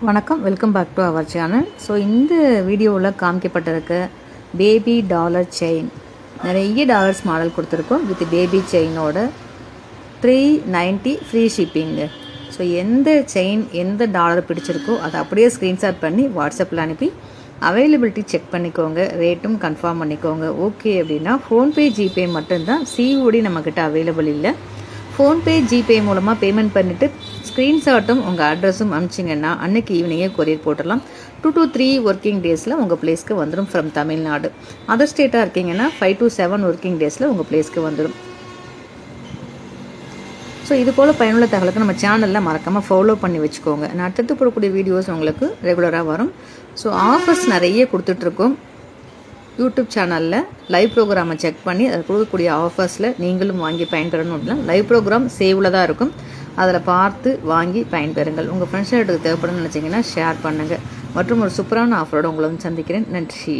வணக்கம், welcome back to our channel. So இந்த வீடியோவில் காமிக்கப்பட்டிருக்க பேபி டாலர் செயின், நிறைய டாலர்ஸ் மாடல் கொடுத்துருக்கோம் வித் பேபி செயினோட 390 ஃப்ரீ ஷிப்பிங்கு. ஸோ எந்த செயின் எந்த டாலர் பிடிச்சிருக்கோ அதை அப்படியே ஸ்க்ரீன்ஷாட் பண்ணி வாட்ஸ்அப்பில் அனுப்பி அவைலபிலிட்டி செக் பண்ணிக்கோங்க, ரேட்டும் கன்ஃபார்ம் பண்ணிக்கோங்க. ஓகே அப்படின்னா ஃபோன்பே ஜிபே மட்டும்தான், சிஓடி நம்மக்கிட்ட அவைலபிள் இல்லை. ஃபோன்பே ஜிபே மூலமாக பேமெண்ட் பண்ணிவிட்டு ஸ்க்ரீன்ஷாட்டும் உங்கள் அட்ரஸும் அனுப்பிச்சிங்கன்னா அன்றைக்கி ஈவினிங்கே கொரியர் போட்டுடலாம். 2 to 3 ஒர்க்கிங் டேஸில் உங்கள் பிளேஸ்க்கு வந்துடும் ஃப்ரம் தமிழ்நாடு. அதர் ஸ்டேட்டாக இருக்கீங்கன்னா 5 to 7 ஒர்க்கிங் டேஸில் உங்கள் பிளேஸ்க்கு வந்துடும். ஸோ இது போல் பயனுள்ள தகவலுக்கு நம்ம சேனலில் மறக்காமல் ஃபாலோ பண்ணி வச்சுக்கோங்க. நான் அடுத்தடுத்து போடக்கூடிய வீடியோஸ் உங்களுக்கு ரெகுலராக வரும். ஸோ ஆஃபர்ஸ் நிறைய கொடுத்துட்ருக்கோம். யூடியூப் சேனலில் லைவ் ப்ரோக்ராமை செக் பண்ணி அதில் கொடுக்கக்கூடிய ஆஃபர்ஸில் நீங்களும் வாங்கி பயன்பெறணும். அப்படின்னா லைவ் ப்ரோக்ராம் சேவில் தான் இருக்கும், அதில் பார்த்து வாங்கி பயன்பெறுங்கள். உங்கள் ஃப்ரெண்ட்ஸ் எடுத்து தேவைப்படும்னு நினச்சிங்கன்னா ஷேர் பண்ணுங்கள். மற்றும் ஒரு சூப்பரான ஆஃபரோடு உங்களை சந்திக்கிறேன். நன்றி.